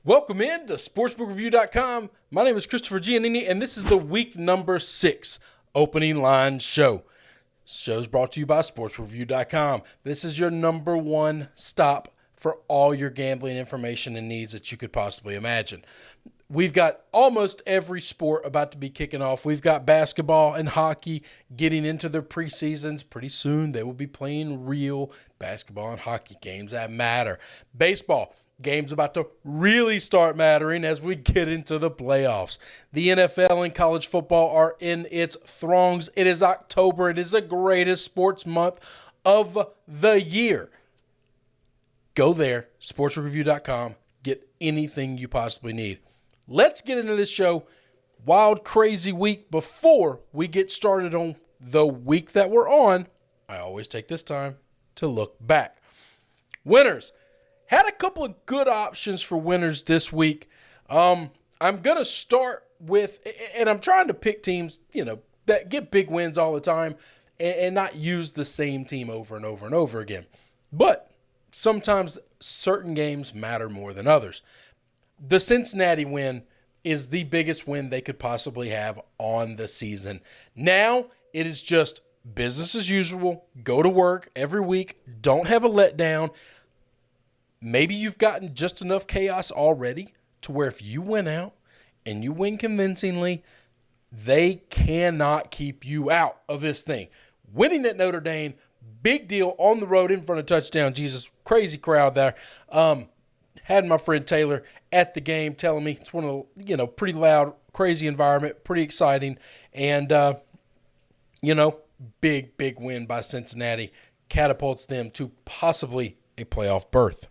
Welcome in to sportsbookreview.com. My name is Christopher Giannini, and this is the week number 6 opening line show. Show's brought to you by sportsbookreview.com. This is your number one stop for all your gambling information and needs that you could possibly imagine. We've got almost every sport about to be kicking off. We've got basketball and hockey getting into their preseasons. Pretty soon they will be playing real basketball and hockey games that matter. Baseball. Games about to really start mattering as we get into the playoffs. The NFL and college football are in its throngs. It is October. It is the greatest sports month of the year. Go there, sportsreview.com. Get anything you possibly need. Let's get into this show. Wild, crazy week. Before we get started on the week that we're on, I always take this time to look back. Winners. Had a couple of good options for winners this week. I'm going to start with, and I'm trying to pick teams, that get big wins all the time and not use the same team over and over and over again. But sometimes certain games matter more than others. The Cincinnati win is the biggest win they could possibly have on the season. Now it is just business as usual. Go to work every week. Don't have a letdown. Maybe you've gotten just enough chaos already to where if you win out and you win convincingly, they cannot keep you out of this thing. Winning at Notre Dame, big deal on the road in front of touchdown. Jesus, crazy crowd there. Had my friend Taylor at the game telling me it's one of the, pretty loud, crazy environment, pretty exciting. And, big win by Cincinnati catapults them to possibly a playoff berth.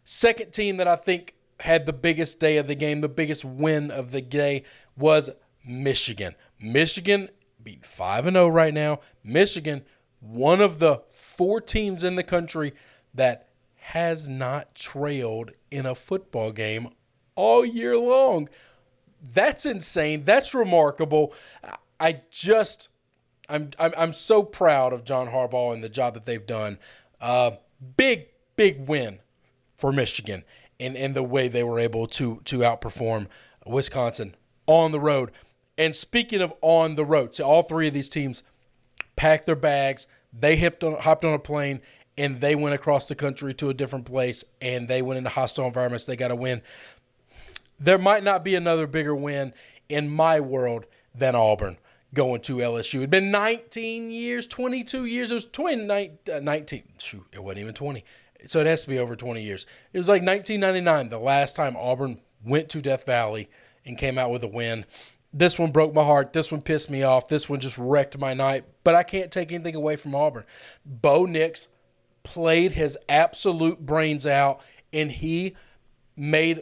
Second team that I think had the biggest day of the game, the biggest win of the day was Michigan. Michigan beat 5-0 right now. Michigan, one of the 4 teams in the country that has not trailed in a football game all year long. That's insane. That's remarkable. I'm so proud of John Harbaugh and the job that they've done. Big win for Michigan and the way they were able to outperform Wisconsin on the road. And speaking of on the road, so all 3 of these teams packed their bags, they hopped on a plane, and they went across the country to a different place, and they went into hostile environments. They got to win. There might not be another bigger win in my world than Auburn going to LSU. It'd been 19 years, 22 years. It was 19. Shoot, it wasn't even 20. So it has to be over 20 years. It was like 1999, the last time Auburn went to Death Valley and came out with a win. This one broke my heart. This one pissed me off. This one just wrecked my night. But I can't take anything away from Auburn. Bo Nix played his absolute brains out, and he made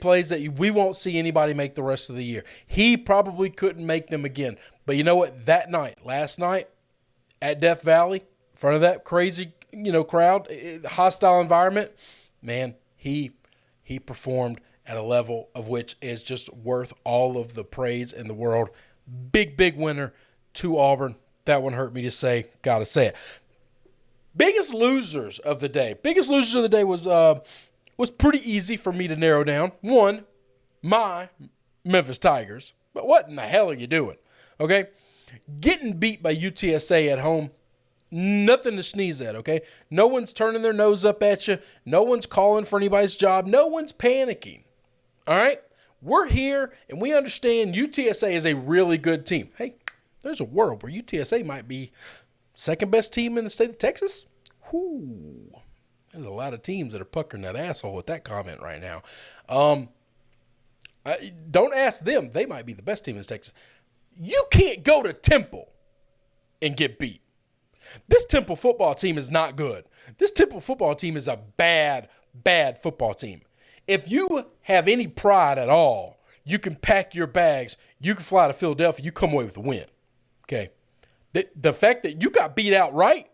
plays that we won't see anybody make the rest of the year. He probably couldn't make them again. But you know what? Last night at Death Valley, in front of that crazy crowd, hostile environment, man, he performed at a level of which is just worth all of the praise in the world. Big winner to Auburn. That one hurt me to say. Gotta say it. Biggest losers of the day. Was pretty easy for me to narrow down. One, my Memphis Tigers. But what in the hell are you doing? Okay? Getting beat by UTSA at home, nothing to sneeze at, okay? No one's turning their nose up at you. No one's calling for anybody's job. No one's panicking, all right? We're here, and we understand UTSA is a really good team. Hey, there's a world where UTSA might be second best team in the state of Texas. Whoo. There's a lot of teams that are puckering that asshole with that comment right now. Don't ask them. They might be the best team in Texas. You can't go to Temple and get beat. This Temple football team is not good. This Temple football team is a bad football team. If you have any pride at all, you can pack your bags. You can fly to Philadelphia. You come away with a win. Okay. The fact that you got beat outright,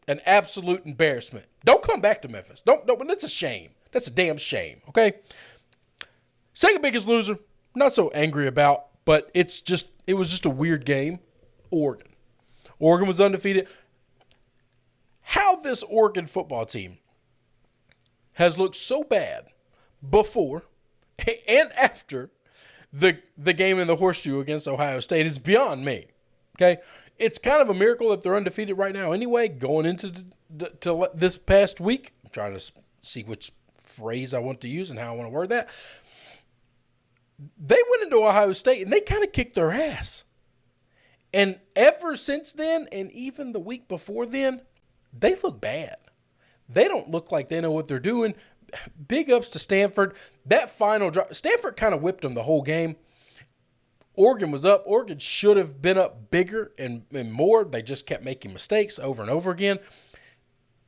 an absolute embarrassment. Don't come back to Memphis. Don't. That's a shame. That's a damn shame. Okay. Second biggest loser, not so angry about, but it was just a weird game. Oregon. Oregon was undefeated. How this Oregon football team has looked so bad, before and after the game in the Horseshoe against Ohio State is beyond me. Okay, it's kind of a miracle that they're undefeated right now. Anyway, going into this past week, I'm trying to see which phrase I want to use and how I want to word that. They went into Ohio State and they kind of kicked their ass. And ever since then, and even the week before then, they look bad. They don't look like they know what they're doing. Big ups to Stanford. That final drive, Stanford kind of whipped them the whole game. Oregon was up. Oregon should have been up bigger and more. They just kept making mistakes over and over again.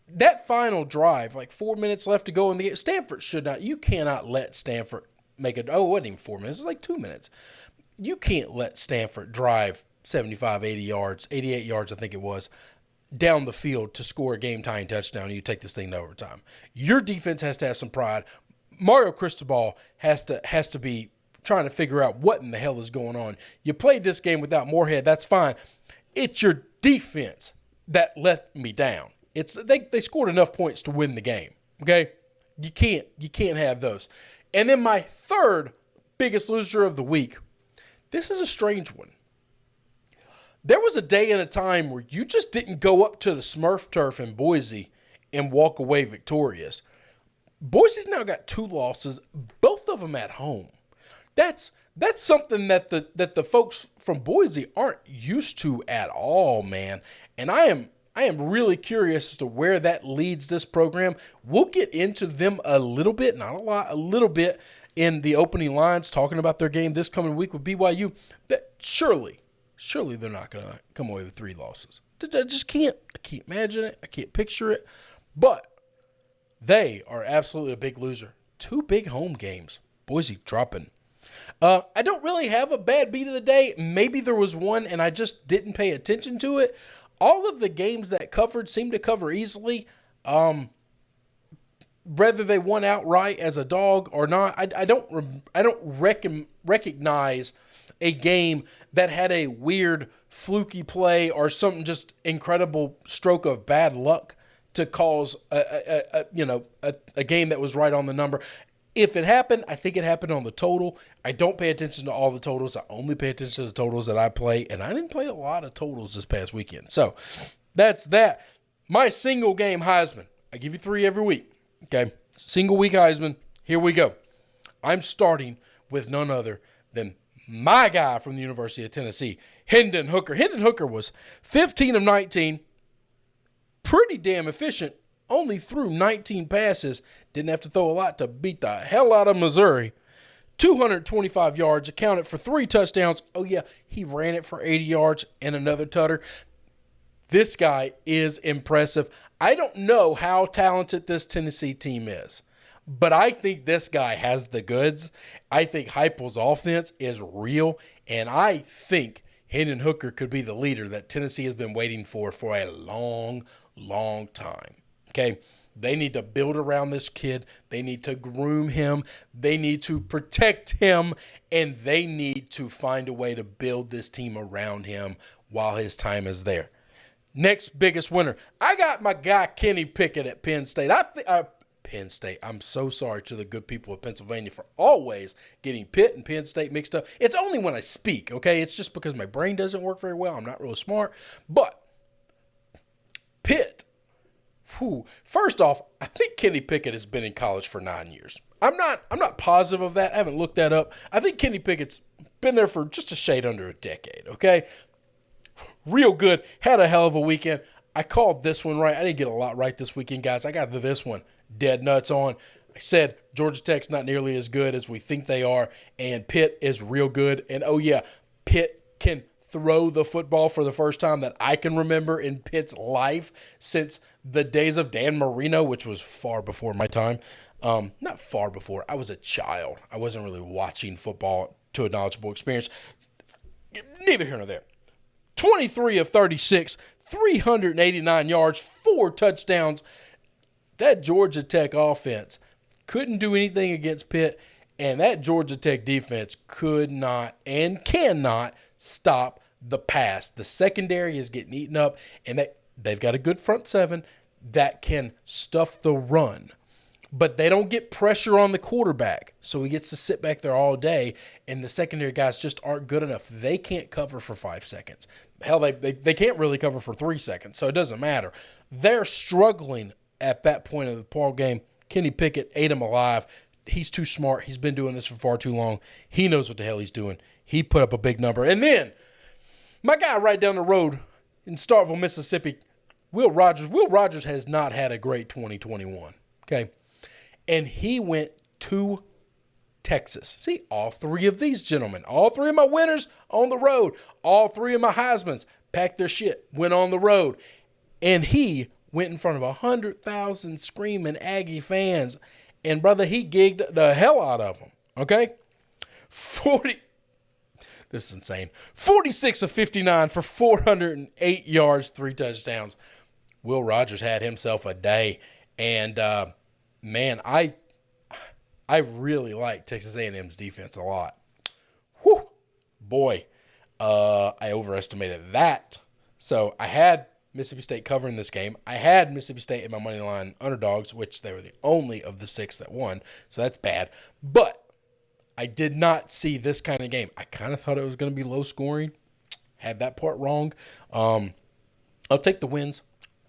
That final drive, like 4 minutes left to go in the game, Stanford should not. You cannot let Stanford make it. Oh, it wasn't even 4 minutes. It's like 2 minutes. You can't let Stanford drive 75, 80 yards, 88 yards, I think it was, down the field to score a game-tying touchdown, and you take this thing to overtime. Your defense has to have some pride. Mario Cristobal has to be trying to figure out what in the hell is going on. You played this game without Moorhead, that's fine. It's your defense that let me down. They scored enough points to win the game. Okay? You can't have those. And then my third biggest loser of the week. This is a strange one. There was a day and a time where you just didn't go up to the Smurf turf in Boise and walk away victorious. Boise's now got 2 losses, both of them at home. That's something that the folks from Boise aren't used to at all, man. And I am really curious as to where that leads this program. We'll get into them a little bit, not a lot, a little bit in the opening lines, talking about their game this coming week with BYU. But surely they're not going to come away with 3 losses. I just can't. I can't imagine it. I can't picture it. But they are absolutely a big loser. 2 big home games. Boise dropping. I don't really have a bad beat of the day. Maybe there was one and I just didn't pay attention to it. All of the games that covered seemed to cover easily. Whether they won outright as a dog or not, I don't recognize a game that had a weird fluky play or something just incredible stroke of bad luck to cause a game that was right on the number. If it happened, I think it happened on the total. I don't pay attention to all the totals. I only pay attention to the totals that I play, and I didn't play a lot of totals this past weekend. So that's that. My single game Heisman. I give you 3 every week. Okay, single week Heisman. Here we go. I'm starting with none other than my guy from the University of Tennessee, Hendon Hooker. Hendon Hooker was 15 of 19. Pretty damn efficient. Only threw 19 passes. Didn't have to throw a lot to beat the hell out of Missouri. 225 yards, accounted for 3 touchdowns. Oh, yeah, he ran it for 80 yards and another tutter. This guy is impressive. I don't know how talented this Tennessee team is, but I think this guy has the goods. I think Heupel's offense is real, and I think Hendon Hooker could be the leader that Tennessee has been waiting for a long, long time. Okay, they need to build around this kid. They need to groom him. They need to protect him. And they need to find a way to build this team around him while his time is there. Next biggest winner. I got my guy Kenny Pickett at Penn State. Penn State. I'm so sorry to the good people of Pennsylvania for always getting Pitt and Penn State mixed up. It's only when I speak, okay? It's just because my brain doesn't work very well. I'm not really smart. But Pitt. First off, I think Kenny Pickett has been in college for 9 years. I'm not positive of that. I haven't looked that up. I think Kenny Pickett's been there for just a shade under a decade, okay? Real good. Had a hell of a weekend. I called this one right. I didn't get a lot right this weekend, guys. I got this one dead nuts on. I said Georgia Tech's not nearly as good as we think they are, and Pitt is real good. And, oh, yeah, Pitt can throw the football for the first time that I can remember in Pitt's life since the days of Dan Marino, which was far before my time. Not far before. I was a child. I wasn't really watching football to a knowledgeable experience. Neither here nor there. 23 of 36, 389 yards, 4 touchdowns. That Georgia Tech offense couldn't do anything against Pitt, and that Georgia Tech defense could not and cannot stop the pass. The secondary is getting eaten up, and they've got a good front seven that can stuff the run. But they don't get pressure on the quarterback, so he gets to sit back there all day, and the secondary guys just aren't good enough. They can't cover for 5 seconds. Hell, they can't really cover for 3 seconds, so it doesn't matter. They're struggling at that point of the ball game. Kenny Pickett ate him alive. He's too smart. He's been doing this for far too long. He knows what the hell he's doing. He put up a big number. And then my guy right down the road in Starkville, Mississippi, Will Rogers. Will Rogers has not had a great 2021, okay? And he went to Texas. See, all three of these gentlemen, all three of my winners on the road, all three of my Heismans packed their shit, went on the road. And he went in front of 100,000 screaming Aggie fans. And, brother, he gigged the hell out of them, okay? This is insane. 46 of 59 for 408 yards, 3 touchdowns. Will Rogers had himself a day. And, man, I really like Texas A&M's defense a lot. Whew. Boy, I overestimated that. So I had Mississippi State covering this game. I had Mississippi State in my money line underdogs, which they were the only of the 6 that won. So that's bad. But I did not see this kind of game. I kind of thought it was going to be low scoring. Had that part wrong. I'll take the wins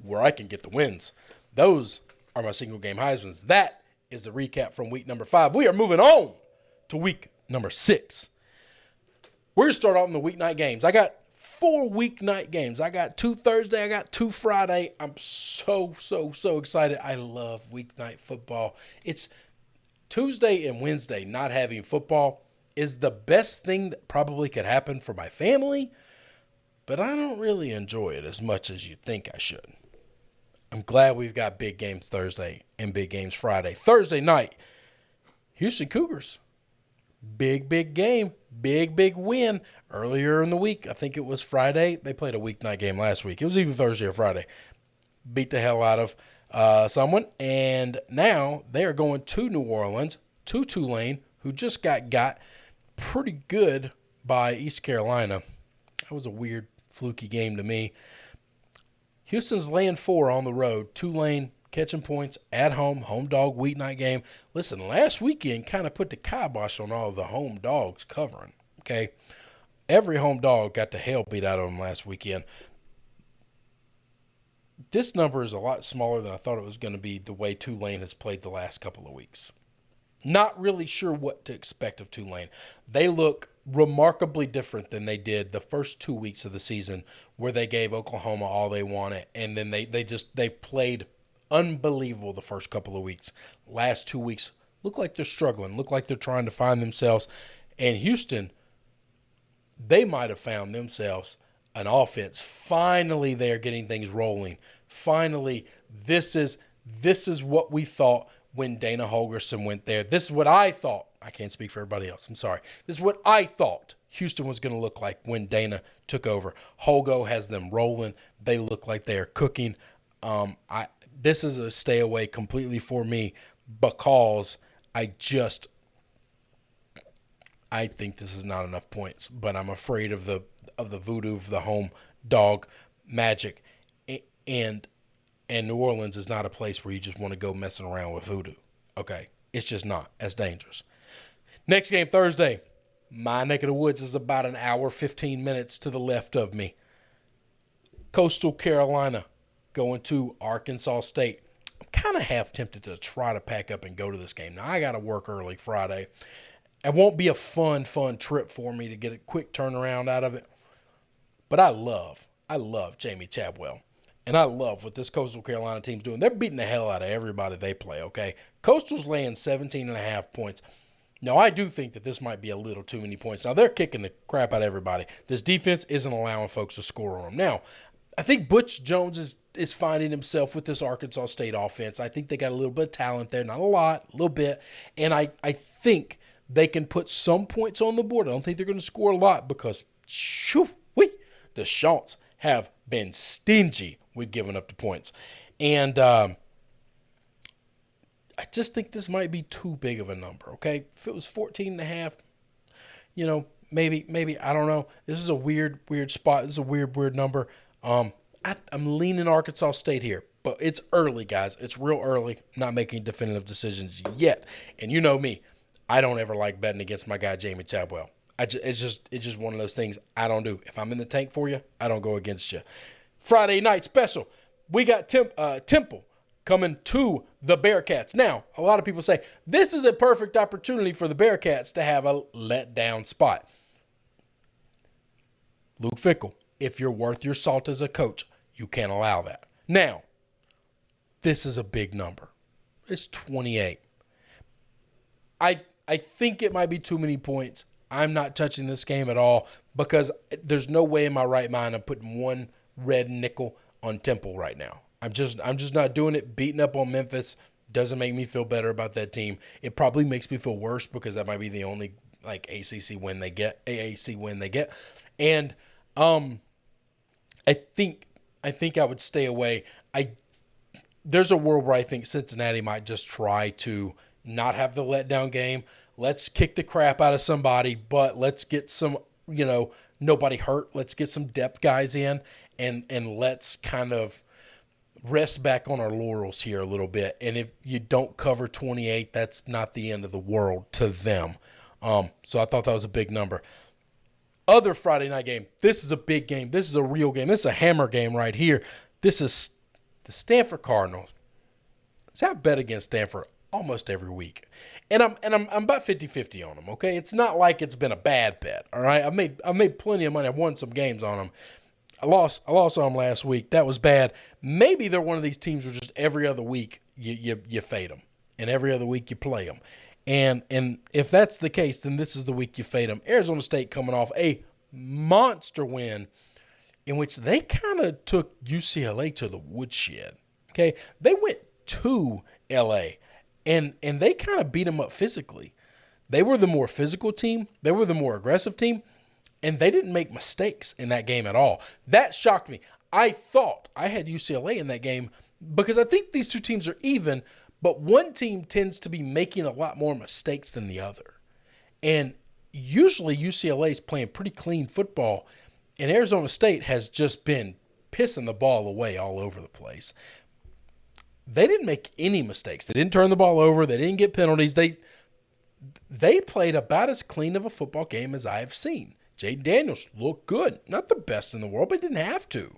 where I can get the wins. Those are my single game Heismans. That is the recap from week number 5. We are moving on to week number 6. We're going to start off in the weeknight games. I got 4 weeknight games. I got 2 Thursday. I got 2 Friday. I'm so excited. I love weeknight football. It's Tuesday and Wednesday not having football is the best thing that probably could happen for my family, but I don't really enjoy it as much as you think I should. I'm glad we've got big games Thursday and big games Friday. Thursday night, Houston Cougars. Big game. Big win. Earlier in the week, I think it was Friday. They played a weeknight game last week. It was either Thursday or Friday. Beat the hell out of someone. And now they are going to New Orleans, to Tulane, who just got pretty good by East Carolina. That was a weird, fluky game to me. Houston's laying 4 on the road. Tulane catching points at home dog weeknight game. Listen, last weekend kind of put the kibosh on all of the home dogs covering, okay? Every home dog got the hell beat out of them last weekend. This number is a lot smaller than I thought it was going to be the way Tulane has played the last couple of weeks. Not really sure what to expect of Tulane. They look remarkably different than they did the first 2 weeks of the season where they gave Oklahoma all they wanted, and then they played unbelievable the first couple of weeks. Last 2 weeks look like they're struggling, look like they're trying to find themselves. And Houston, they might have found themselves an offense. Finally, they are getting things rolling. Finally, this is what we thought when Dana Holgorsen went there. This is what I thought. I can't speak for everybody else. I'm sorry. This is what I thought Houston was going to look like when Dana took over. Holgo has them rolling. They look like they are cooking. This is a stay away completely for me because I think this is not enough points, but I'm afraid of the voodoo of the home dog magic, and New Orleans is not a place where you just want to go messing around with voodoo. Okay, it's just not as dangerous. Next game Thursday, my neck of the woods is about an hour, 15 minutes to the left of me. Coastal Carolina going to Arkansas State. I'm kind of half tempted to try to pack up and go to this game. Now, I got to work early Friday. It won't be a fun trip for me to get a quick turnaround out of it. But I love Jamie Chadwell. And I love what this Coastal Carolina team's doing. They're beating the hell out of everybody they play, okay? Coastal's laying 17.5 points. Now, I do think that this might be a little too many points. Now, they're kicking the crap out of everybody. This defense isn't allowing folks to score on them. Now, I think Butch Jones is finding himself with this Arkansas State offense. I think they got a little bit of talent there. Not a lot, a little bit. And I think they can put some points on the board. I don't think they're going to score a lot because, the Chants have been stingy with giving up the points. And I just think this might be too big of a number, okay? If it was 14.5, maybe, I don't know. This is a weird spot. This is a weird number. I'm leaning Arkansas State here, but it's early, guys. It's real early. Not making definitive decisions yet. And you know me, I don't ever like betting against my guy Jamie Chadwell. It's just one of those things I don't do. If I'm in the tank for you, I don't go against you. Friday night special, we got Temple coming to the Bearcats. Now, a lot of people say this is a perfect opportunity for the Bearcats to have a letdown spot. Luke Fickell, if you're worth your salt as a coach, you can't allow that. Now, this is a big number. It's 28. I think it might be too many points. I'm not touching this game at all because there's no way in my right mind I'm putting one red nickel on Temple right now. I'm just not doing it. Beating up on Memphis doesn't make me feel better about that team. It probably makes me feel worse because that might be the only like AAC win they get. And I think I would stay away. There's a world where I think Cincinnati might just try to not have the letdown game. Let's kick the crap out of somebody, but let's get some, nobody hurt. Let's get some depth guys in and let's kind of rest back on our laurels here a little bit. And if you don't cover 28, that's not the end of the world to them. So I thought that was a big number. Other Friday night game. This is a big game. This is a real game. This is a hammer game right here. This is the Stanford Cardinals. See, I bet against Stanford almost every week. And I'm about 50-50 on them, okay? It's not like it's been a bad bet, all right? I made plenty of money. I've won some games on them. I lost on them last week. That was bad. Maybe they're one of these teams where just every other week you fade them, and every other week you play them. And if that's the case, then this is the week you fade them. Arizona State coming off a monster win in which they kind of took UCLA to the woodshed, okay? They went to L.A., and they kind of beat them up physically. They were the more physical team. They were the more aggressive team. And they didn't make mistakes in that game at all. That shocked me. I thought I had UCLA in that game because I think these two teams are even, but one team tends to be making a lot more mistakes than the other. And usually UCLA is playing pretty clean football, and Arizona State has just been pissing the ball away all over the place. They didn't make any mistakes. They didn't turn the ball over. They didn't get penalties. They played about as clean of a football game as I have seen. Jaden Daniels looked good. Not the best in the world, but didn't have to.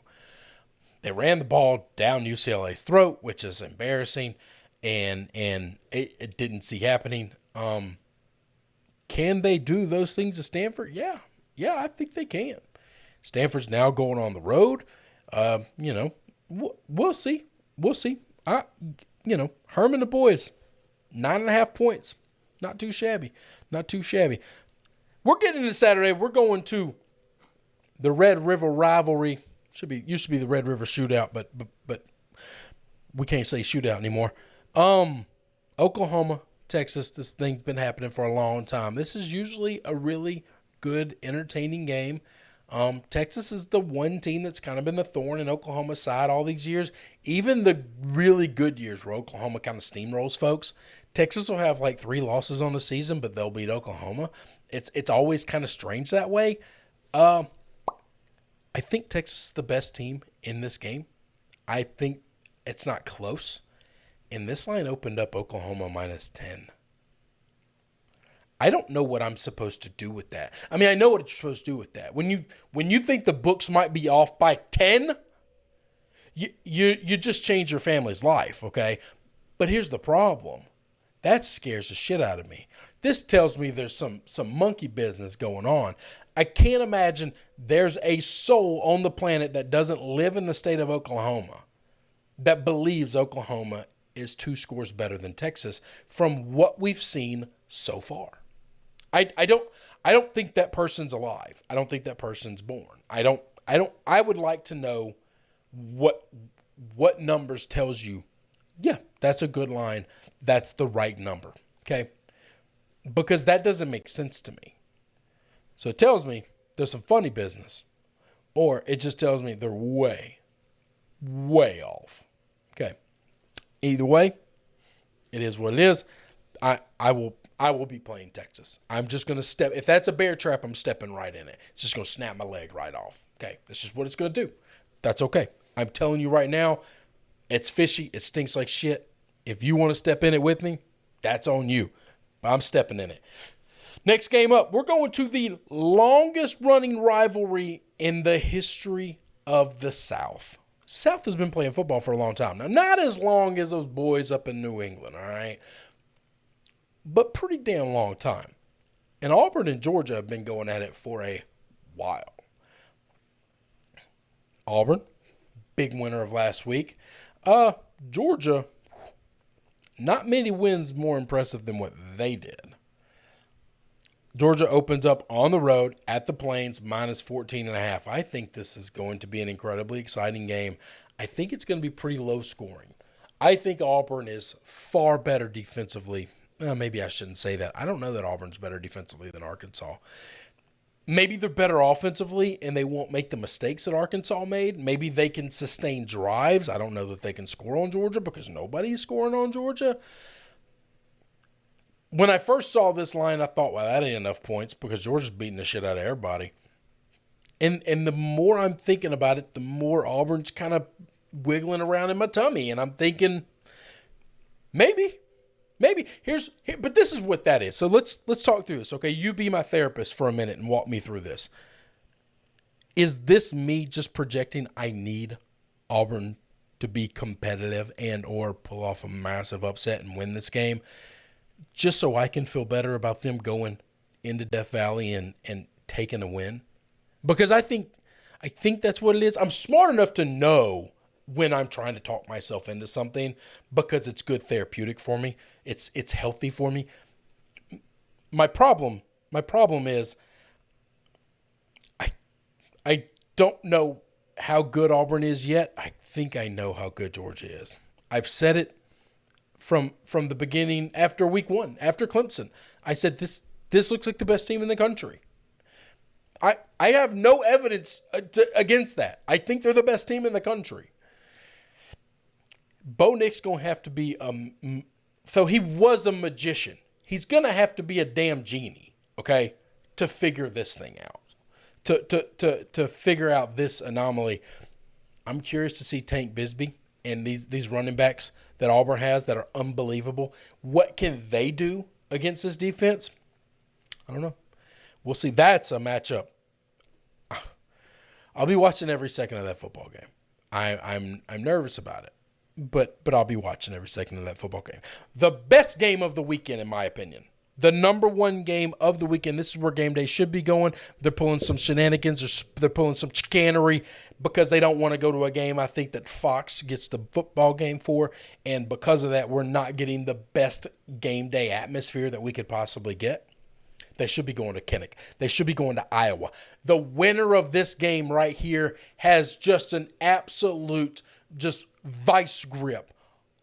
They ran the ball down UCLA's throat, which is embarrassing, and it didn't see happening. Can they do those things to Stanford? Yeah, I think they can. Stanford's now going on the road. We'll see. Herman the boys, 9.5 points. Not too shabby. We're getting into Saturday. We're going to the Red River rivalry. Used to be the Red River Shootout, but we can't say shootout anymore. Oklahoma, Texas. This thing's been happening for a long time. This is usually a really good, entertaining game. Texas is the one team that's kind of been the thorn in Oklahoma's side all these years. Even the really good years where Oklahoma kind of steamrolls folks, Texas will have like 3 losses on the season, but they'll beat Oklahoma. It's always kind of strange that way. I think Texas is the best team in this game. I think it's not close. And this line opened up Oklahoma -10. I don't know what I'm supposed to do with that. I mean, I know what you're supposed to do with that. When you think the books might be off by 10, you just change your family's life, okay? But here's the problem. That scares the shit out of me. This tells me there's some monkey business going on. I can't imagine there's a soul on the planet that doesn't live in the state of Oklahoma that believes Oklahoma is 2 scores better than Texas from what we've seen so far. I don't think that person's alive. I don't think that person's born. I would like to know what numbers tells you, yeah, that's a good line. That's the right number. Okay? Because that doesn't make sense to me. So it tells me there's some funny business, or it just tells me they're way, way off. Okay. Either way, it is what it is. I will be playing Texas. I'm just going to step. If that's a bear trap, I'm stepping right in it. It's just going to snap my leg right off. Okay. That's just what it's going to do. That's okay. I'm telling you right now, it's fishy. It stinks like shit. If you want to step in it with me, that's on you. But I'm stepping in it. Next game up, we're going to the longest running rivalry in the history of the South. South has been playing football for a long time. Now, not as long as those boys up in New England, all right? But pretty damn long time. And Auburn and Georgia have been going at it for a while. Auburn, big winner of last week. Georgia, not many wins more impressive than what they did. Georgia opens up on the road at the Plains, minus 14.5. I think this is going to be an incredibly exciting game. I think it's going to be pretty low scoring. I think Auburn is far better defensively. Maybe I shouldn't say that. I don't know that Auburn's better defensively than Arkansas. Maybe they're better offensively and they won't make the mistakes that Arkansas made. Maybe they can sustain drives. I don't know that they can score on Georgia because nobody's scoring on Georgia. When I first saw this line, I thought, well, that ain't enough points because Georgia's beating the shit out of everybody. And the more I'm thinking about it, the more Auburn's kind of wiggling around in my tummy. And I'm thinking, maybe. But this is what that is. So let's talk through this, okay? You be my therapist for a minute and walk me through this. Is this me just projecting I need Auburn to be competitive and or pull off a massive upset and win this game just so I can feel better about them going into Death Valley and taking a win? Because I think that's what it is. I'm smart enough to know when I'm trying to talk myself into something because it's good therapeutic for me. It's healthy for me. My problem is I don't know how good Auburn is yet. I think I know how good Georgia is. I've said it from the beginning after week one, after Clemson. I said this looks like the best team in the country. I have no evidence against that. I think they're the best team in the country. Bo Nick's going to have to be so he was a magician. He's going to have to be a damn genie, okay, to figure this thing out, to figure out this anomaly. I'm curious to see Tank Bisbee and these running backs that Auburn has that are unbelievable. What can they do against this defense? I don't know. We'll see. That's a matchup. I'll be watching every second of that football game. I'm nervous about it. But I'll be watching every second of that football game. The best game of the weekend, in my opinion. The number one game of the weekend. This is where game day should be going. They're pulling some shenanigans. Or they're pulling some chicanery because they don't want to go to a game I think that Fox gets the football game for. And because of that, we're not getting the best game day atmosphere that we could possibly get. They should be going to Kinnick. They should be going to Iowa. The winner of this game right here has just an absolute vice grip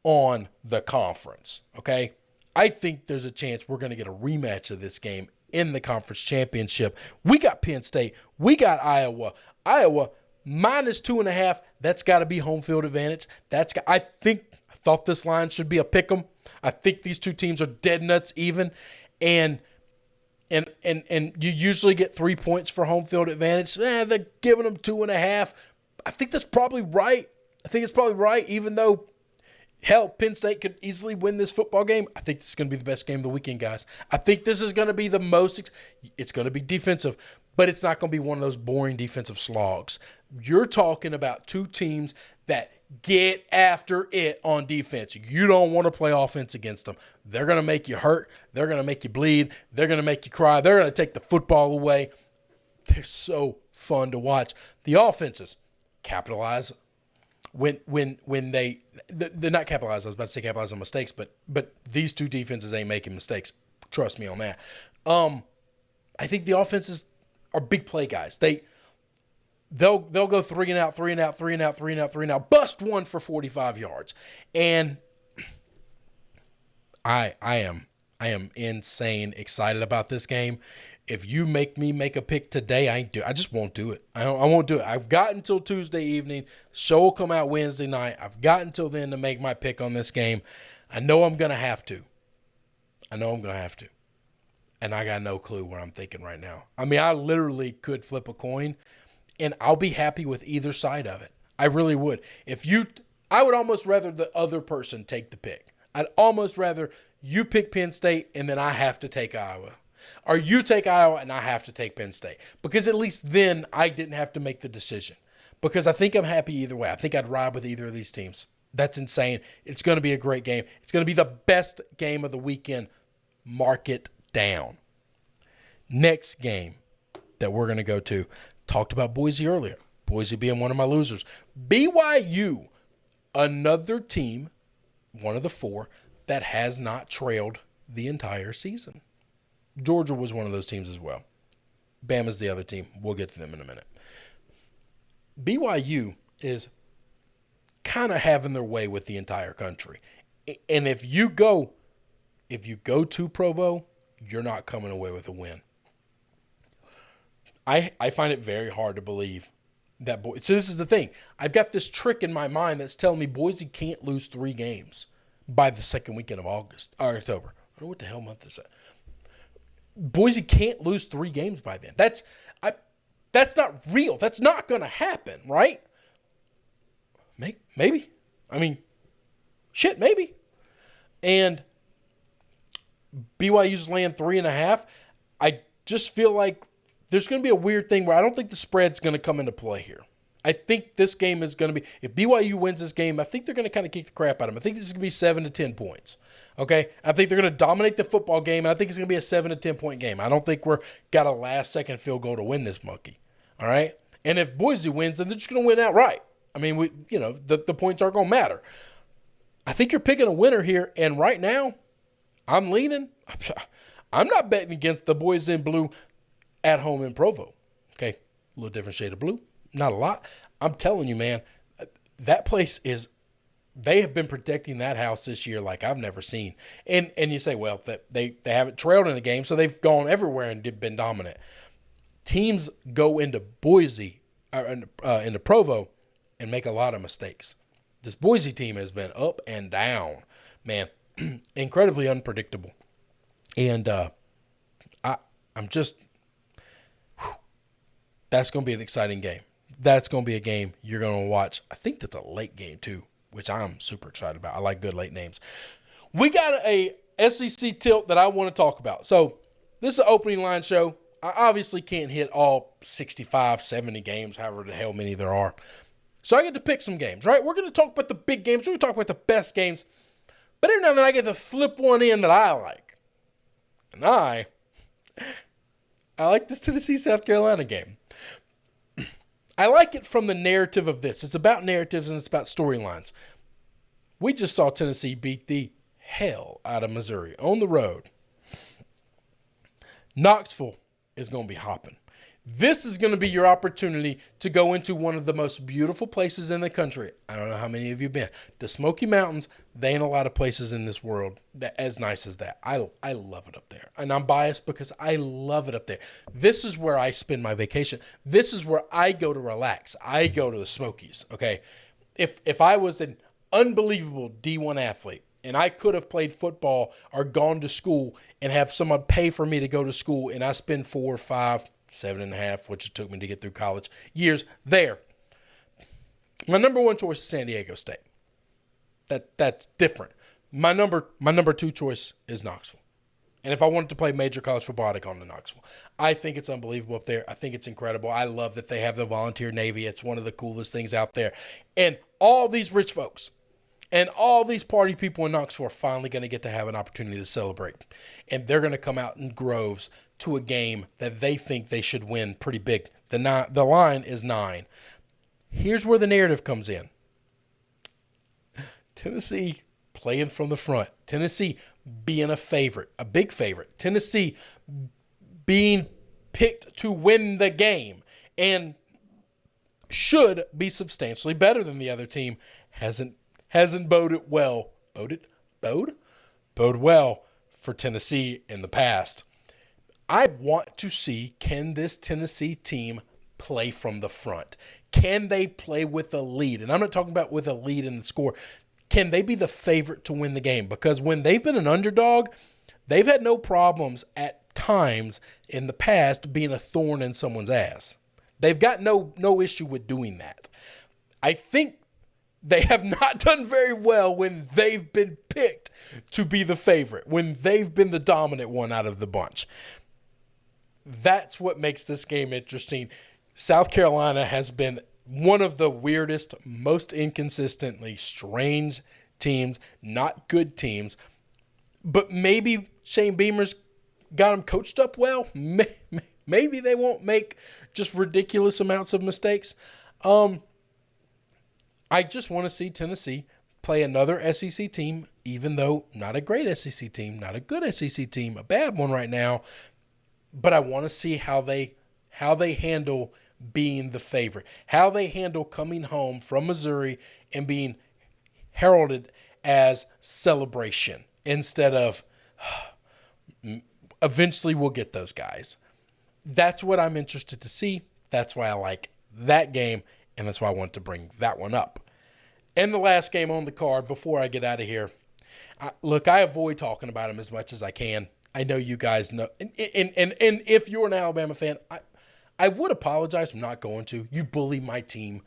on the conference, okay? I think there's a chance we're going to get a rematch of this game in the conference championship. We got Penn State. We got Iowa. Iowa minus 2.5. That's got to be home field advantage. I thought this line should be a pick 'em. I think these two teams are dead nuts even, and you usually get 3 points for home field advantage. They're giving them 2.5. I think that's probably right. I think it's probably right, even though, hell, Penn State could easily win this football game. I think this is going to be the best game of the weekend, guys. I think this is going to be the most – it's going to be defensive, but it's not going to be one of those boring defensive slogs. You're talking about two teams that get after it on defense. You don't want to play offense against them. They're going to make you hurt. They're going to make you bleed. They're going to make you cry. They're going to take the football away. They're so fun to watch. The offenses capitalize – When they're not capitalized, I was about to say capitalize on mistakes, but these two defenses ain't making mistakes. Trust me on that. I think the offenses are big play guys. They'll go three and out, bust one for 45 yards, and I am insane excited about this game. If you make me make a pick today, I just won't do it. I won't do it. I've got until Tuesday evening. Show will come out Wednesday night. I've got until then to make my pick on this game. I know I'm going to have to. And I got no clue where I'm thinking right now. I mean, I literally could flip a coin, and I'll be happy with either side of it. I really would. I would almost rather the other person take the pick. I'd almost rather you pick Penn State and then I have to take Iowa. Or you take Iowa and I have to take Penn State. Because at least then I didn't have to make the decision. Because I think I'm happy either way. I think I'd ride with either of these teams. That's insane. It's going to be a great game. It's going to be the best game of the weekend. Mark it down. Next game that we're going to go to. Talked about Boise earlier. Boise being one of my losers. BYU, another team, one of the four, that has not trailed the entire season. Georgia was one of those teams as well. Bama's the other team. We'll get to them in a minute. BYU is kind of having their way with the entire country. And if you go to Provo, you're not coming away with a win. I find it very hard to believe that Boise. So this is the thing. I've got this trick in my mind that's telling me Boise can't lose 3 games by the second weekend of October. I don't know what the hell month is that. Boise can't lose 3 games by then. That's not real. That's not going to happen, right? Maybe. I mean, shit, maybe. And BYU's laying 3.5. I just feel like there's going to be a weird thing where I don't think the spread's going to come into play here. I think this game is going to be, if BYU wins this game, I think they're going to kind of kick the crap out of them. I think this is going to be 7 to 10 points. Okay? I think they're going to dominate the football game, and I think it's going to be a 7 to 10 point game. I don't think we're got a last-second field goal to win this monkey. All right? And if Boise wins, then they're just going to win outright. I mean, the points aren't going to matter. I think you're picking a winner here, and right now, I'm leaning. I'm not betting against the boys in blue at home in Provo. Okay? A little different shade of blue. Not a lot. I'm telling you, man, that place is – they have been protecting that house this year like I've never seen. And you say, well, they haven't trailed in a game, so they've gone everywhere and been dominant. Teams go into Boise or into Provo and make a lot of mistakes. This Boise team has been up and down, man, incredibly unpredictable. And I'm just – that's going to be an exciting game. That's going to be a game you're going to watch. I think that's a late game too, which I'm super excited about. I like good late names. We got a SEC tilt that I want to talk about. So this is an opening line show. I obviously can't hit all 65, 70 games, however the hell many there are. So I get to pick some games, right? We're going to talk about the big games. We're going to talk about the best games. But every now and then I get to slip one in that I like. And I like this Tennessee-South Carolina game. I like it from the narrative of this. It's about narratives and it's about storylines. We just saw Tennessee beat the hell out of Missouri on the road. Knoxville is going to be hopping. This is going to be your opportunity to go into one of the most beautiful places in the country. I don't know how many of you have been. The Smoky Mountains, they ain't a lot of places in this world that as nice as that. I love it up there. And I'm biased because I love it up there. This is where I spend my vacation. This is where I go to relax. I go to the Smokies, okay? If I was an unbelievable D1 athlete and I could have played football or gone to school and have someone pay for me to go to school and I spend 4 or 5, 7.5, which it took me to get through college, years there. My number 1 choice is San Diego State. That's different. My number 2 choice is Knoxville. And if I wanted to play major college football, I'd have gone to Knoxville. I think it's unbelievable up there. I think it's incredible. I love that they have the volunteer Navy. It's one of the coolest things out there. And all these rich folks and all these party people in Knoxville are finally going to get to have an opportunity to celebrate. And they're going to come out in groves to a game that they think they should win pretty big. The line is 9. Here's where the narrative comes in. Tennessee playing from the front. Tennessee being a favorite, a big favorite. Tennessee being picked to win the game and should be substantially better than the other team. Hasn't boded well. Bode well for Tennessee in the past. I want to see, can this Tennessee team play from the front? Can they play with a lead? And I'm not talking about with a lead in the score. Can they be the favorite to win the game? Because when they've been an underdog, they've had no problems at times in the past being a thorn in someone's ass. They've got no issue with doing that. I think they have not done very well when they've been picked to be the favorite, when they've been the dominant one out of the bunch. That's what makes this game interesting. South Carolina has been one of the weirdest, most inconsistently strange teams, not good teams. But maybe Shane Beamer's got them coached up well. Maybe they won't make just ridiculous amounts of mistakes. I just want to see Tennessee play another SEC team, even though not a great SEC team, not a good SEC team, a bad one right now. But I want to see how they handle being the favorite, how they handle coming home from Missouri and being heralded as celebration instead of eventually we'll get those guys. That's what I'm interested to see. That's why I like that game, and that's why I want to bring that one up. And the last game on the card before I get out of here. I avoid talking about them as much as I can. I know you guys know. And if you're an Alabama fan, I would apologize. I'm not going to. You bully my team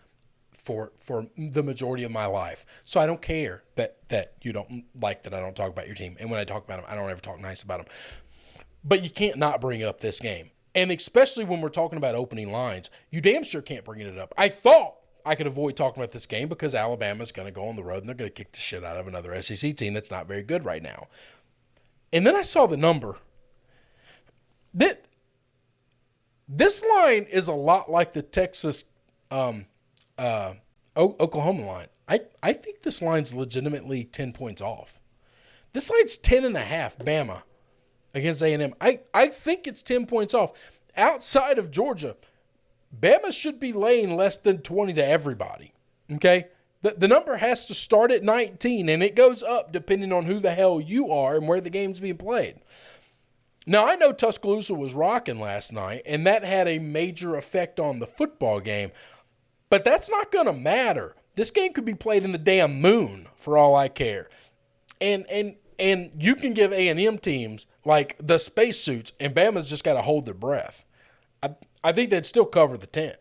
for the majority of my life. So I don't care that you don't like that I don't talk about your team. And when I talk about them, I don't ever talk nice about them. But you can't not bring up this game. And especially when we're talking about opening lines, you damn sure can't bring it up. I thought I could avoid talking about this game because Alabama's going to go on the road and they're going to kick the shit out of another SEC team that's not very good right now. And then I saw the number. This line is a lot like the Texas Oklahoma line. I think this line's legitimately 10 points off. This line's 10.5 Bama against A&M. I think it's 10 points off. Outside of Georgia, Bama should be laying less than 20 to everybody, okay? The number has to start at 19, and it goes up depending on who the hell you are and where the game's being played. Now, I know Tuscaloosa was rocking last night, and that had a major effect on the football game, but that's not going to matter. This game could be played in the damn moon for all I care. And you can give A&M teams like the spacesuits, and Bama's just got to hold their breath. I think they'd still cover the 10.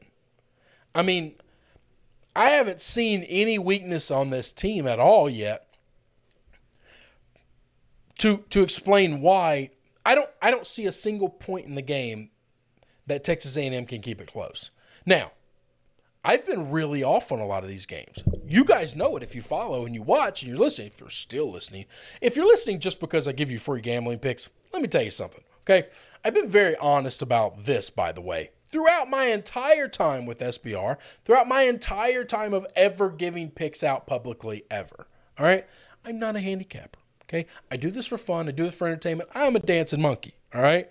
I mean, I haven't seen any weakness on this team at all yet to explain why. I don't see a single point in the game that Texas A&M can keep it close. Now, I've been really off on a lot of these games. You guys know it if you follow and you watch and you're listening, if you're still listening. If you're listening just because I give you free gambling picks, let me tell you something, okay? I've been very honest about this, by the way. Throughout my entire time with SBR, throughout my entire time of ever giving picks out publicly ever, all right? I'm not a handicapper, okay? I do this for fun. I do this for entertainment. I'm a dancing monkey, all right?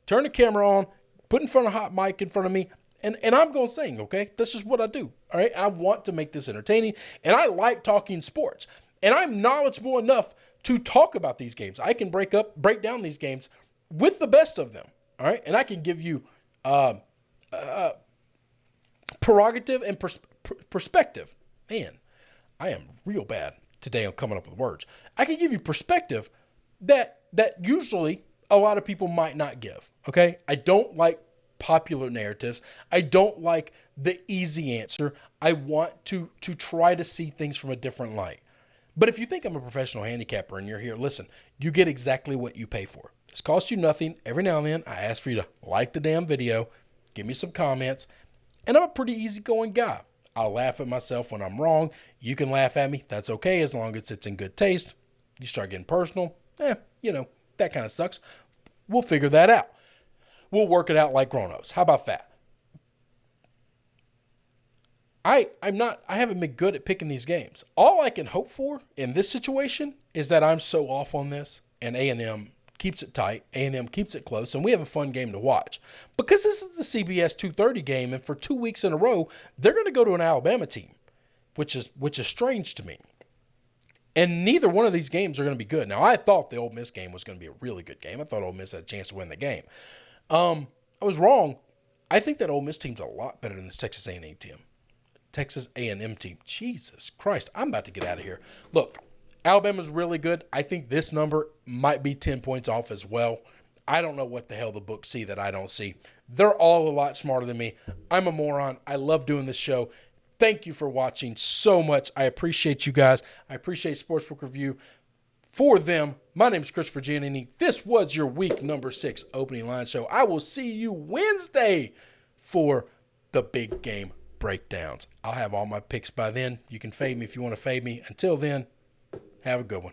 Turn the camera on, put in front of a hot mic in front of me, and I'm going to sing, okay? That's just what I do, all right? I want to make this entertaining, and I like talking sports. And I'm knowledgeable enough to talk about these games. I can break down these games with the best of them, all right? And I can give you prerogative and perspective. Man, I am real bad today on coming up with words. I can give you perspective that usually a lot of people might not give, okay? I don't like popular narratives. I don't like the easy answer. I want to try to see things from a different light. But if you think I'm a professional handicapper and you're here, listen, you get exactly what you pay for. This costs you nothing. Every now and then, I ask for you to like the damn video, give me some comments, and I'm a pretty easygoing guy. I'll laugh at myself when I'm wrong. You can laugh at me. That's okay as long as it's in good taste. You start getting personal, that kind of sucks. We'll figure that out. We'll work it out like grown-ups. How about that? I haven't been good at picking these games. All I can hope for in this situation is that I'm so off on this and A&M keeps it tight, A&M keeps it close, and we have a fun game to watch. Because this is the CBS 2:30 game, and for 2 weeks in a row, they're going to go to an Alabama team, which is strange to me. And neither one of these games are going to be good. Now, I thought the Ole Miss game was going to be a really good game. I thought Ole Miss had a chance to win the game. I was wrong. I think that Ole Miss team's a lot better than this Texas A&M team. Texas A&M team. Jesus Christ, I'm about to get out of here. Look, Alabama's really good. I think this number might be 10 points off as well. I don't know what the hell the books see that I don't see. They're all a lot smarter than me. I'm a moron. I love doing this show. Thank you for watching so much. I appreciate you guys. I appreciate Sportsbook Review. For them, my name is Christopher Giannini. This was your week number 6 opening line show. I will see you Wednesday for the big game breakdowns. I'll have all my picks by then. You can fade me if you want to fade me. Until then, have a good one.